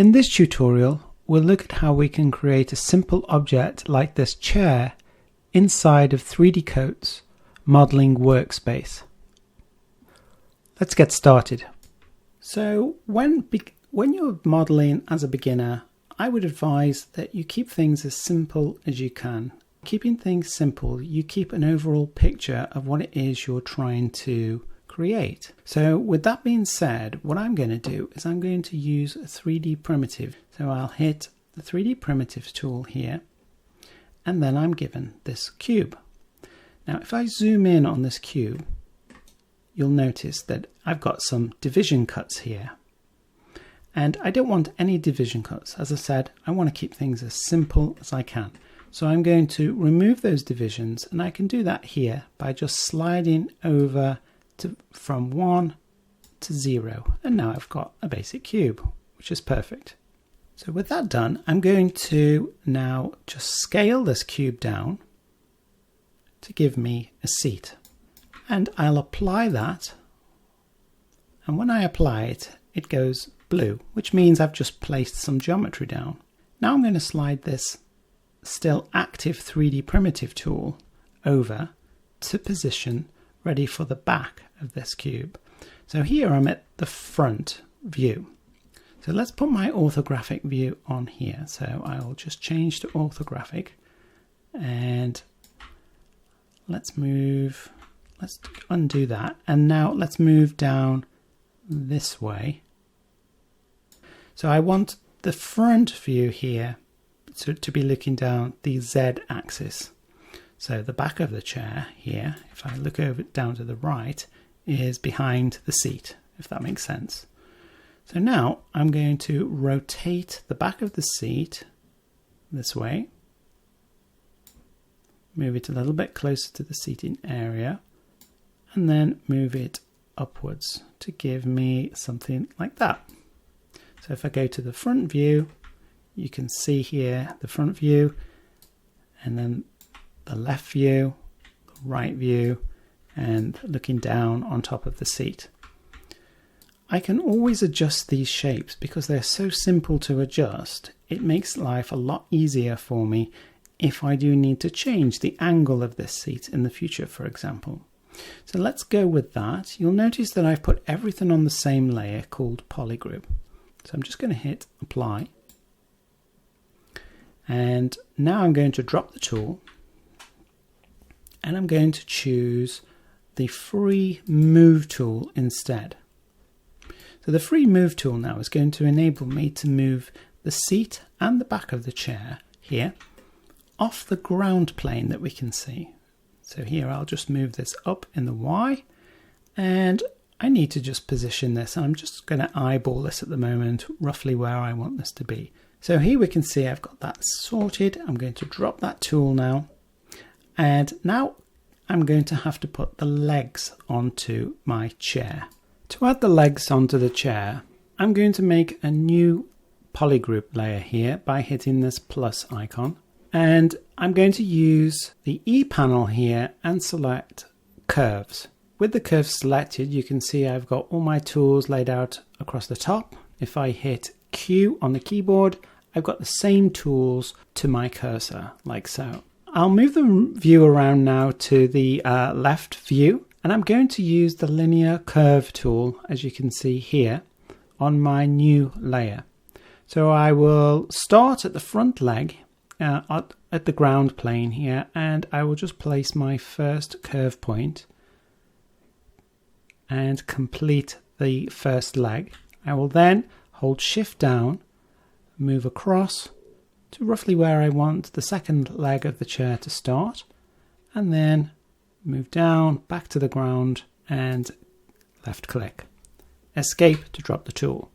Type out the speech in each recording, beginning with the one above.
In this tutorial, we'll look at how we can create a simple object like this chair inside of 3DCoat's modeling workspace. Let's get started. So when you're modeling as a beginner, I would advise that you keep things as simple as you can. Keeping things simple, you keep an overall picture of what it is you're trying to create. So with that being said, what I'm going to do is I'm going to use a 3D primitive. So I'll hit the 3D primitives tool here, and then I'm given this cube. Now if I zoom in on this cube, you'll notice that I've got some division cuts here. And I don't want any division cuts. As I said, I want to keep things as simple as I can. So I'm going to remove those divisions, and I can do that here by just sliding over from 1 to 0. And now I've got a basic cube, which is perfect. So with that done, I'm going to now just scale this cube down to give me a seat. And I'll apply that. And when I apply it, it goes blue, which means I've just placed some geometry down. Now I'm going to slide this still active 3D primitive tool over to position ready for the back of this cube. So here I'm at the front view. So let's put my orthographic view on here. So I'll just change to orthographic, and let's undo that. And now let's move down this way. So I want the front view here to be looking down the Z axis. So the back of the chair here, if I look over down to the right, is behind the seat, if that makes sense. So now I'm going to rotate the back of the seat this way, move it a little bit closer to the seating area, and then move it upwards to give me something like that. So if I go to the front view, you can see here the front view, and then the left view, the right view, and looking down on top of the seat. I can always adjust these shapes because they're so simple to adjust. It makes life a lot easier for me if I do need to change the angle of this seat in the future, for example. So let's go with that. You'll notice that I've put everything on the same layer called polygroup. So I'm just going to hit apply. And now I'm going to drop the tool, and I'm going to choose the free move tool instead. So the free move tool now is going to enable me to move the seat and the back of the chair here off the ground plane that we can see. So here I'll just move this up in the Y, and I need to just position this, and I'm just going to eyeball this at the moment, roughly where I want this to be. So here we can see I've got that sorted. I'm going to drop that tool now, and now I'm going to have to put the legs onto my chair. To add the legs onto the chair, I'm going to make a new polygroup layer here by hitting this plus icon, and I'm going to use the E panel here and select curves. With the curves selected, you can see I've got all my tools laid out across the top. If I hit Q on the keyboard, I've got the same tools to my cursor, like so. I'll move the view around now to the left view, and I'm going to use the linear curve tool, as you can see here, on my new layer. So I will start at the front leg, at the ground plane here, and I will just place my first curve point and complete the first leg. I will then hold shift down, move across to roughly where I want the second leg of the chair to start, and then move down back to the ground and left click. Escape to drop the tool.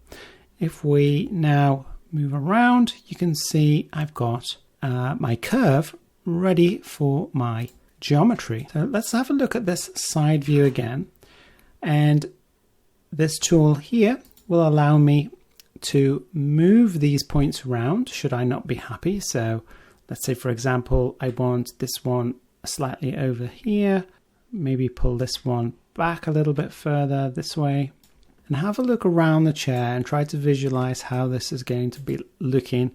If we now move around, you can see I've got my curve ready for my geometry. So let's have a look at this side view again, and this tool here will allow me to move these points around should I not be happy. So let's say, for example, I want this one slightly over here, maybe pull this one back a little bit further this way, and have a look around the chair and try to visualize how this is going to be looking,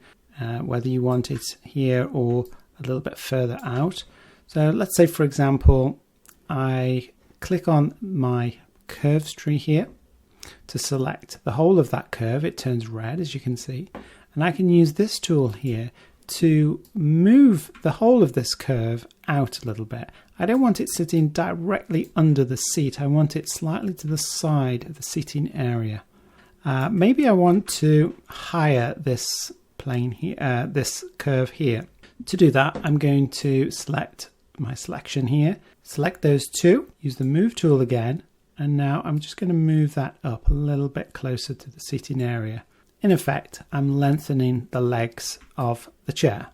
whether you want it here or a little bit further out. So let's say, for example, I click on my curves tree here to select the whole of that curve. It turns red, as you can see, and I can use this tool here to move the whole of this curve out a little bit. I don't want it sitting directly under the seat. I want it slightly to the side of the seating area. Maybe I want to higher this plane here, this curve here. To do that, I'm going to select my selection here, select those two, use the move tool again, and now I'm just going to move that up a little bit closer to the seating area. In effect, I'm lengthening the legs of the chair.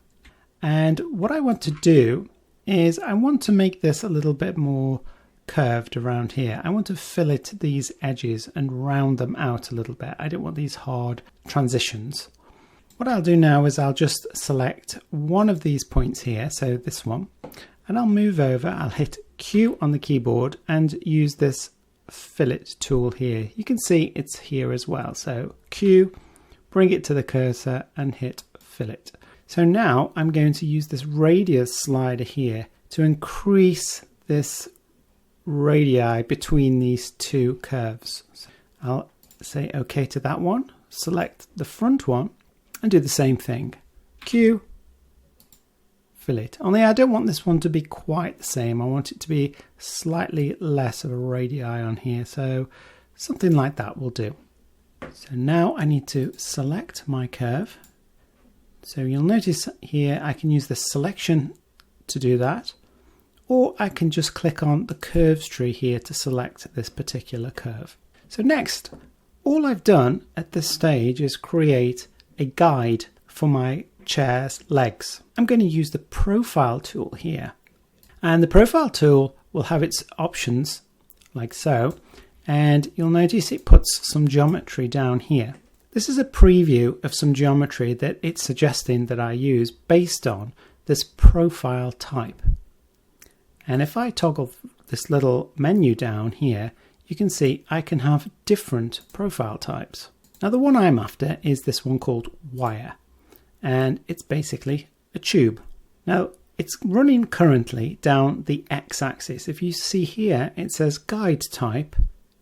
And what I want to do is I want to make this a little bit more curved around here. I want to fillet these edges and round them out a little bit. I don't want these hard transitions. What I'll do now is I'll just select one of these points here, so this one, and I'll move over. I'll hit Q on the keyboard and use this fillet tool here. You can see it's here as well. So Q, bring it to the cursor and hit fillet. So now I'm going to use this radius slider here to increase this radii between these two curves. So I'll say OK to that one, select the front one and do the same thing. Q, fillet. Only I don't want this one to be quite the same. I want it to be slightly less of a radii on here. So something like that will do. So now I need to select my curve. So you'll notice here I can use the selection to do that, or I can just click on the curves tree here to select this particular curve. So next, all I've done at this stage is create a guide for my chair's legs. I'm going to use the profile tool here, and the profile tool will have its options like so, and you'll notice it puts some geometry down here. This is a preview of some geometry that it's suggesting that I use based on this profile type. And if I toggle this little menu down here, you can see I can have different profile types. Now the one I'm after is this one called wire, and it's basically a tube. Now it's running currently down the x-axis. If you see here, it says guide type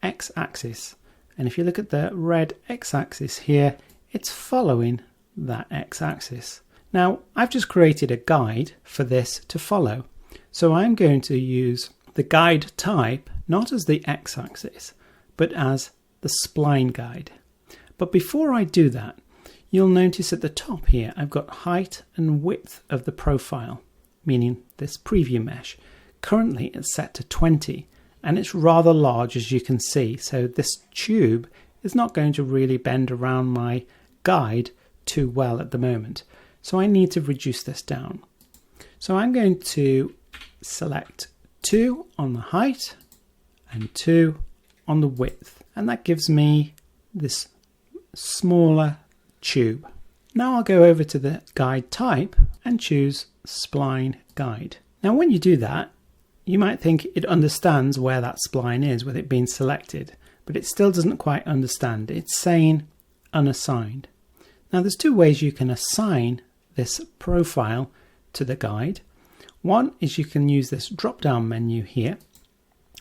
x-axis. And if you look at the red x-axis here, it's following that x-axis. Now, I've just created a guide for this to follow. So I'm going to use the guide type, not as the x-axis, but as the spline guide. But before I do that, you'll notice at the top here, I've got height and width of the profile, meaning this preview mesh. Currently, it's set to 20. And it's rather large, as you can see, so this tube is not going to really bend around my guide too well at the moment. So I need to reduce this down. So I'm going to select 2 on the height and 2 on the width, and that gives me this smaller tube. Now I'll go over to the guide type and choose spline guide. Now when you do that, you might think it understands where that spline is with it being selected, but it still doesn't quite understand. It's saying unassigned. Now there's two ways you can assign this profile to the guide. One is you can use this drop-down menu here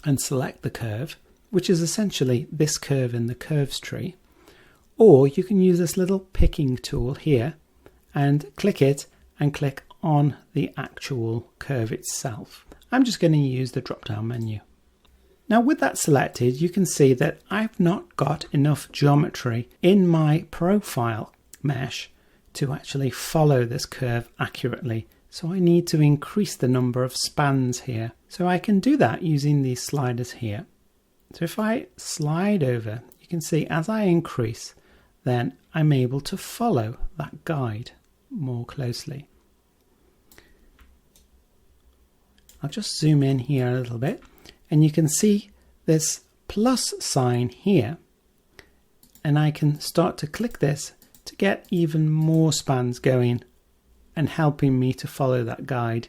and select the curve, which is essentially this curve in the curves tree. Or you can use this little picking tool here and click it and click on the actual curve itself. I'm just going to use the drop-down menu. Now with that selected, you can see that I've not got enough geometry in my profile mesh to actually follow this curve accurately. So I need to increase the number of spans here. So I can do that using these sliders here. So if I slide over, you can see as I increase, then I'm able to follow that guide more closely. I'll just zoom in here a little bit, and you can see this plus sign here, and I can start to click this to get even more spans going and helping me to follow that guide.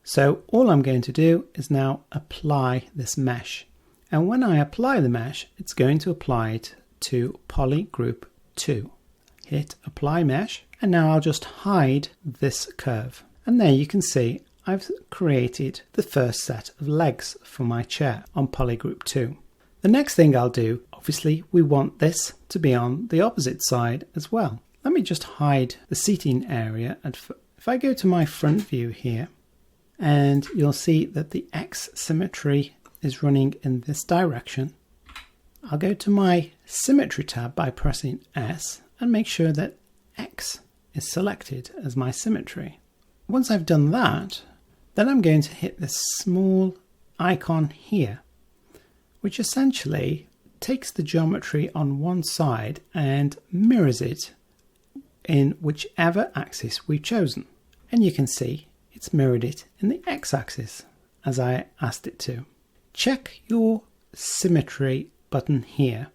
So all I'm going to do is now apply this mesh, And when I apply the mesh, it's going to apply it to poly group 2. Hit apply mesh, and now I'll just hide this curve. And there you can see I've created the first set of legs for my chair on poly group 2. The next thing I'll do, obviously we want this to be on the opposite side as well. Let me just hide the seating area, and if I go to my front view here, and you'll see that the X symmetry is running in this direction. I'll go to my symmetry tab by pressing S and make sure that X is selected as my symmetry. Once I've done that, then I'm going to hit this small icon here, which essentially takes the geometry on one side and mirrors it in whichever axis we've chosen. And you can see it's mirrored it in the X-axis as I asked it to. Check your symmetry button here.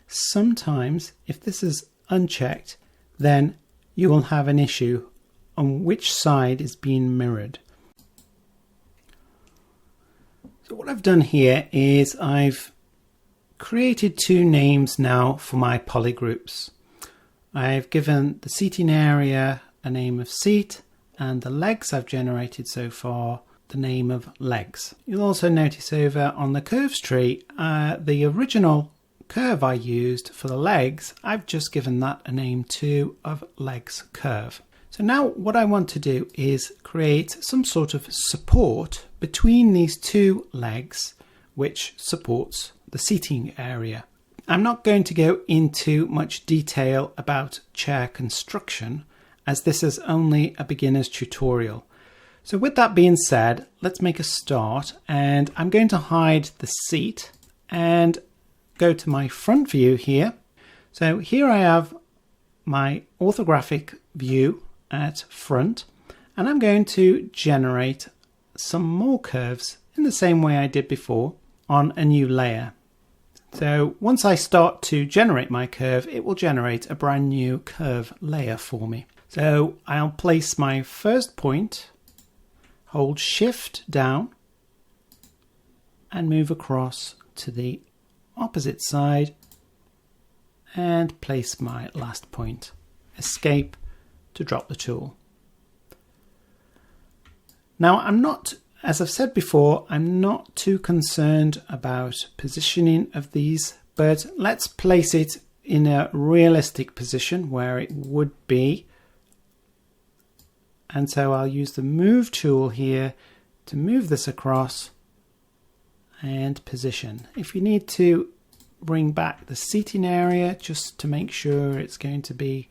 Sometimes if this is unchecked, then you will have an issue on which side is being mirrored. So what I've done here is I've created two names now for my polygroups. I've given the seating area a name of seat, and the legs I've generated so far the name of legs. You'll also notice over on the curves tree, the original curve I used for the legs, I've just given that a name too of legs curve. So now what I want to do is create some sort of support between these two legs which supports the seating area. I'm not going to go into much detail about chair construction as this is only a beginner's tutorial. So with that being said, let's make a start, and I'm going to hide the seat and go to my front view here. So here I have my orthographic view at front, and I'm going to generate some more curves in the same way I did before on a new layer. So once I start to generate my curve, it will generate a brand new curve layer for me. So I'll place my first point, hold shift down and move across to the opposite side and place my last point. Escape to drop the tool. Now as I've said before, I'm not too concerned about positioning of these, but let's place it in a realistic position where it would be. And so I'll use the move tool here to move this across and position. If you need to bring back the seating area just to make sure it's going to be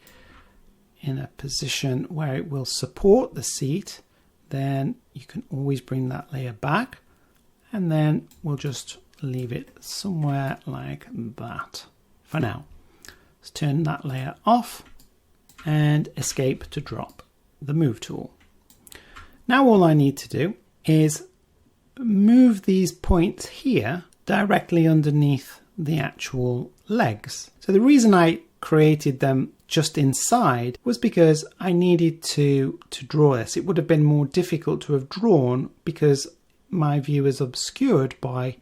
in a position where it will support the seat, then you can always bring that layer back, and then we'll just leave it somewhere like that for now. Let's turn that layer off and escape to drop the move tool. Now all I need to do is move these points here directly underneath the actual legs. So the reason I created them just inside was because I needed to draw this. It would have been more difficult to have drawn because my view is obscured by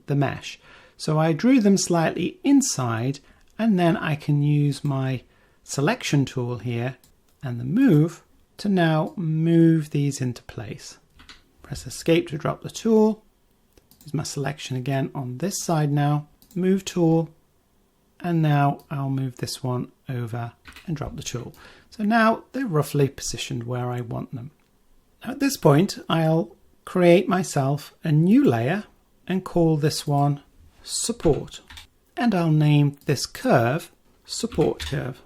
the mesh. So I drew them slightly inside, and then I can use my selection tool here and the move to now move these into place. Press escape to drop the tool. Use my selection again on this side now. Move tool. And now I'll move this one over and drop the tool. So now they're roughly positioned where I want them. Now at this point, I'll create myself a new layer and call this one support. And I'll name this curve support curve.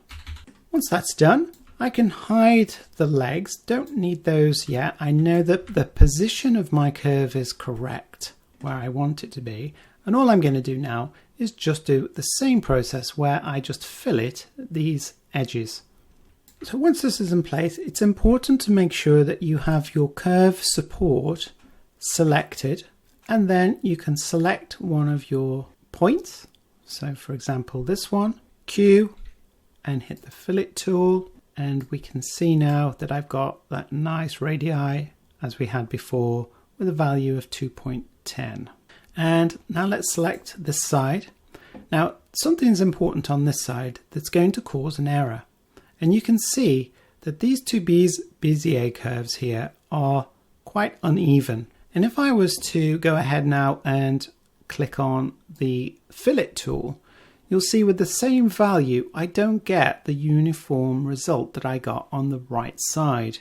Once that's done, I can hide the legs. Don't need those yet. I know that the position of my curve is correct where I want it to be. And all I'm going to do now is just do the same process where I just fillet these edges. So once this is in place, it's important to make sure that you have your curve support selected, and then you can select one of your points. So for example, this one, Q, and hit the fillet tool. And we can see now that I've got that nice radii as we had before with a value of 2.10. And now let's select this side. Now something's important on this side that's going to cause an error. And you can see that these two Bezier curves here are quite uneven. And if I was to go ahead now and click on the fillet tool, you'll see with the same value, I don't get the uniform result that I got on the right side.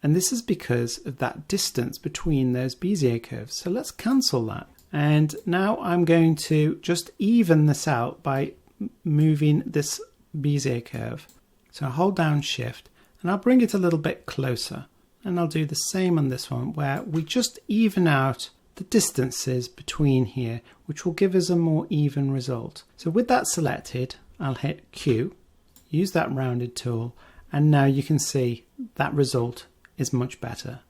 And this is because of that distance between those Bezier curves. So let's cancel that. And now I'm going to just even this out by moving this Bezier curve. So I'll hold down Shift and I'll bring it a little bit closer. And I'll do the same on this one where we just even out the distances between here, which will give us a more even result. So with that selected, I'll hit Q, use that rounded tool, and now you can see that result is much better,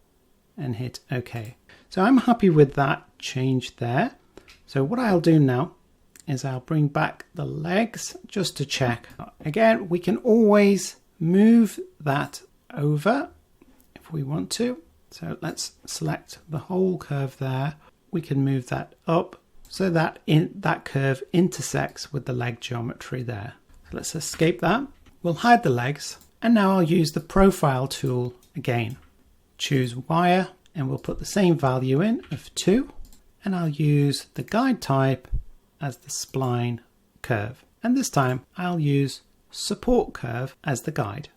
and hit OK. So I'm happy with that change there. So what I'll do now is I'll bring back the legs just to check. Again, we can always move that over if we want to. So let's select the whole curve there. We can move that up so that that curve intersects with the leg geometry there. So let's escape that. We'll hide the legs, and now I'll use the profile tool again. Choose wire, and we'll put the same value in of 2, and I'll use the guide type as the spline curve. And this time I'll use support curve as the guide.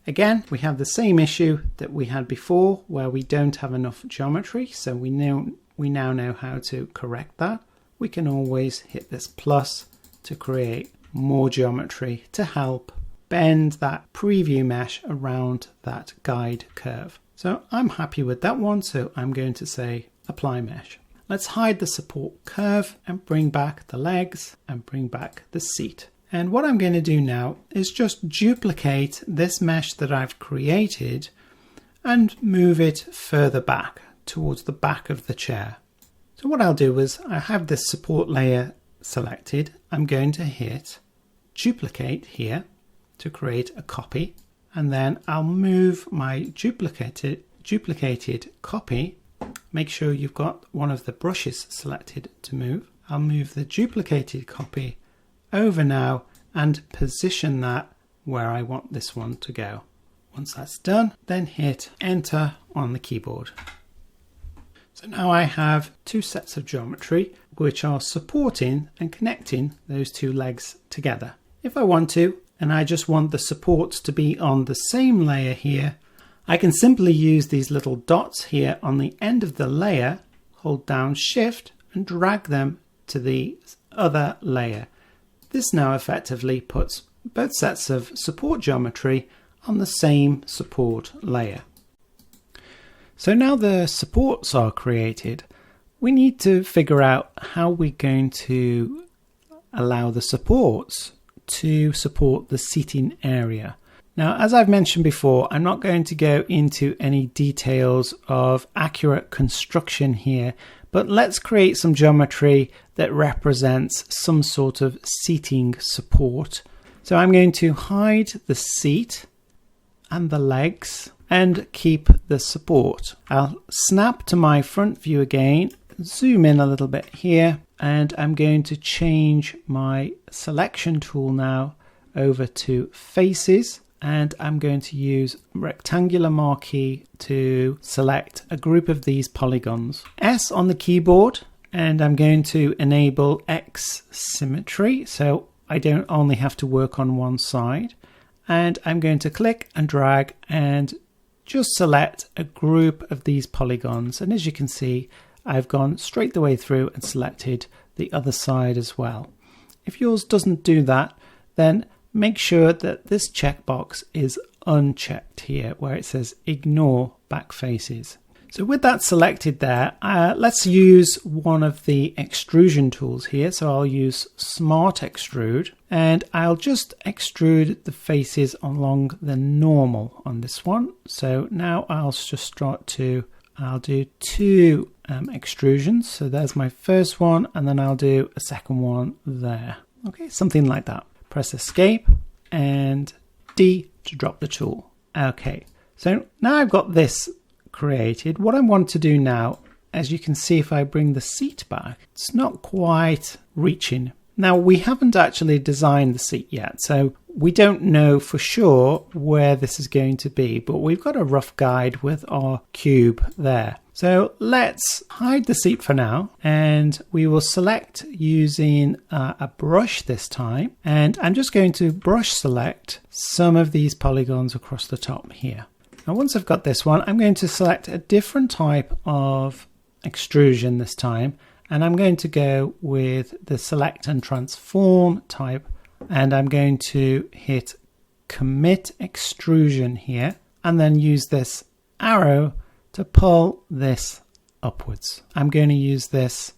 Again, we have the same issue that we had before where we don't have enough geometry, so we now know how to correct that. We can always hit this plus to create more geometry to help bend that preview mesh around that guide curve. So I'm happy with that one, so I'm going to say apply mesh. Let's hide the support curve and bring back the legs and bring back the seat. And what I'm going to do now is just duplicate this mesh that I've created and move it further back towards the back of the chair. So what I'll do is I have this support layer selected. I'm going to hit duplicate here to create a copy, and then I'll move my duplicated copy. Make sure you've got one of the brushes selected to move. I'll move the duplicated copy over now and position that where I want this one to go. Once that's done, then hit enter on the keyboard. So now I have two sets of geometry which are supporting and connecting those two legs together. If I want to, and I just want the supports to be on the same layer here, I can simply use these little dots here on the end of the layer, hold down Shift and drag them to the other layer. This now effectively puts both sets of support geometry on the same support layer. So now the supports are created, we need to figure out how we're going to allow the supports to support the seating area. Now, as I've mentioned before, I'm not going to go into any details of accurate construction here, but let's create some geometry that represents some sort of seating support. So I'm going to hide the seat and the legs and keep the support. I'll snap to my front view again, zoom in a little bit here, and I'm going to change my selection tool now over to faces, and I'm going to use rectangular marquee to select a group of these polygons. S on the keyboard, and I'm going to enable X symmetry, so I don't only have to work on one side. And I'm going to click and drag and just select a group of these polygons. And as you can see, I've gone straight the way through and selected the other side as well. If yours doesn't do that, then make sure that this checkbox is unchecked here where it says ignore back faces. So with that selected there, let's use one of the extrusion tools here. So I'll use Smart Extrude, and I'll just extrude the faces along the normal on this one. So now I'll just start to, I'll do two extrusions. So there's my first one, and then I'll do a second one there. Okay, something like that. Press Escape and D to drop the tool. Okay, so now I've got this created. What I want to do now as you can see, if I bring the seat back, it's not quite reaching. Now, we haven't actually designed the seat yet, so we don't know for sure where this is going to be, but we've got a rough guide with our cube there. So let's hide the seat for now, and we will select using a brush this time. And I'm just going to brush select some of these polygons across the top here. Now, once I've got this one, I'm going to select a different type of extrusion this time. And I'm going to go with the select and transform type. And I'm going to hit commit extrusion here, and then use this arrow to pull this upwards. I'm going to use this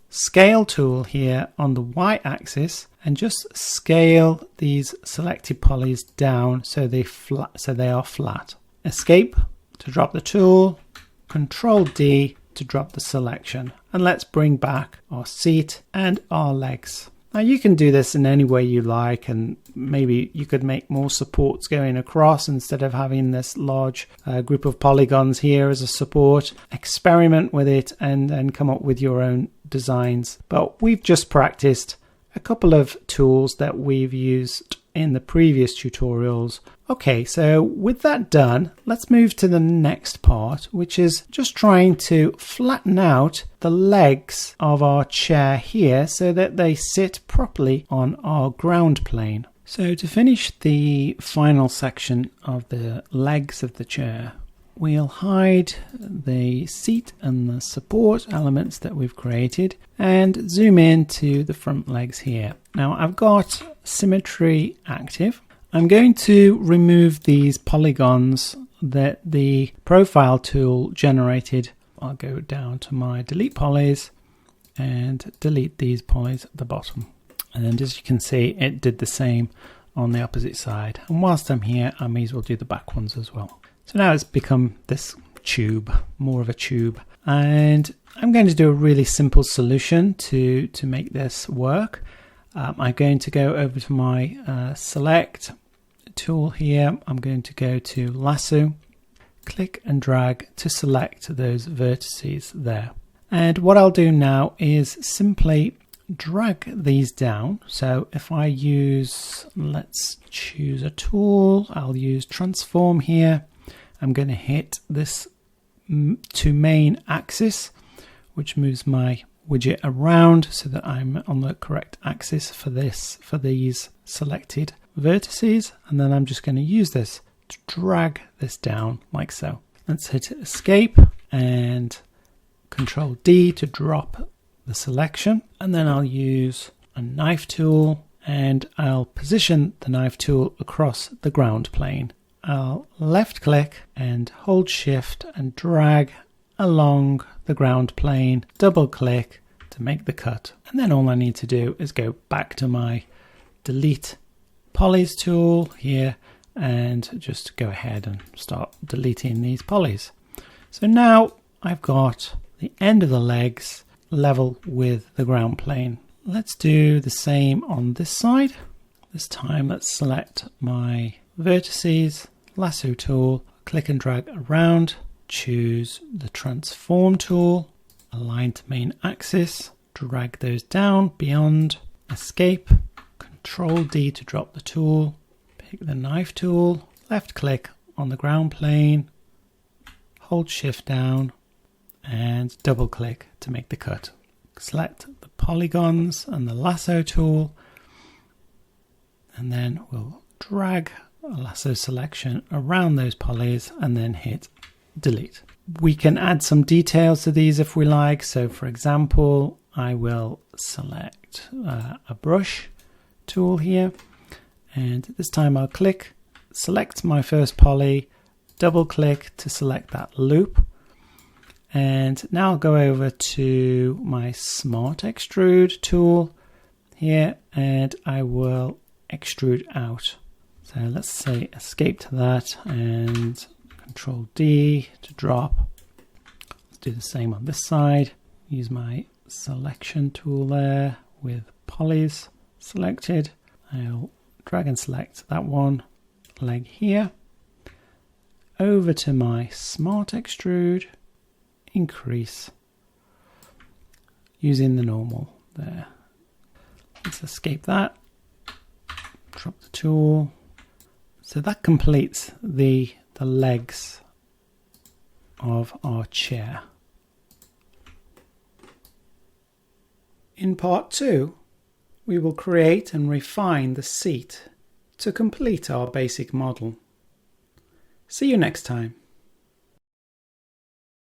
scale tool here on the y-axis and just scale these selected polys down so they are flat. Escape to drop the tool, Control D to drop the selection, and let's bring back our seat and our legs. Now you can do this in any way you like, and maybe you could make more supports going across instead of having this large group of polygons here as a support. Experiment with it and come up with your own designs. But we've just practiced a couple of tools that we've used in the previous tutorials. Okay, so with that done, let's move to the next part, which is just trying to flatten out the legs of our chair here so that they sit properly on our ground plane. So to finish the final section of the legs of the chair, we'll hide the seat and the support elements that we've created and zoom in to the front legs here. Now I've got symmetry active. I'm going to remove these polygons that the profile tool generated. I'll go down to my delete polys and delete these polys at the bottom. And as you can see, it did the same on the opposite side. And whilst I'm here, I may as well do the back ones as well. So now it's become this tube, more of a tube. And I'm going to do a really simple solution to make this work. I'm going to go over to my select tool here. I'm going to go to lasso, click and drag to select those vertices there. And what I'll do now is simply drag these down. So if I use, let's choose a tool, I'll use transform here. I'm going to hit this to main axis, which moves my widget around so that I'm on the correct axis for these selected vertices, and then I'm just going to use this to drag this down like so. Let's hit escape and Control D to drop the selection, and then I'll use a knife tool and I'll position the knife tool across the ground plane. I'll left click and hold shift and drag along the ground plane, double click to make the cut, and then all I need to do is go back to my delete polys tool here and just go ahead and start deleting these polys. So now I've got the end of the legs level with the ground plane. Let's do the same on this side. This time let's select my vertices, lasso tool, click and drag around, choose the transform tool, align to main axis, drag those down beyond, escape, Control D to drop the tool, pick the knife tool, left click on the ground plane, hold shift down and double click to make the cut. Select the polygons and the lasso tool, and then we'll drag a lasso selection around those polys and then hit delete. We can add some details to these if we like. So for example, I will select a brush tool here, and this time I'll select my first poly, double click to select that loop, and now I'll go over to my smart extrude tool here and I will extrude out. So let's say escape to that and Control D to drop. Let's do the same on this side. Use my selection tool there with polys selected. I'll drag and select that one leg here. Over to my smart extrude, increase using the normal there. Let's escape that. Drop the tool. So that completes the legs of our chair. In part 2, we will create and refine the seat to complete our basic model. See you next time.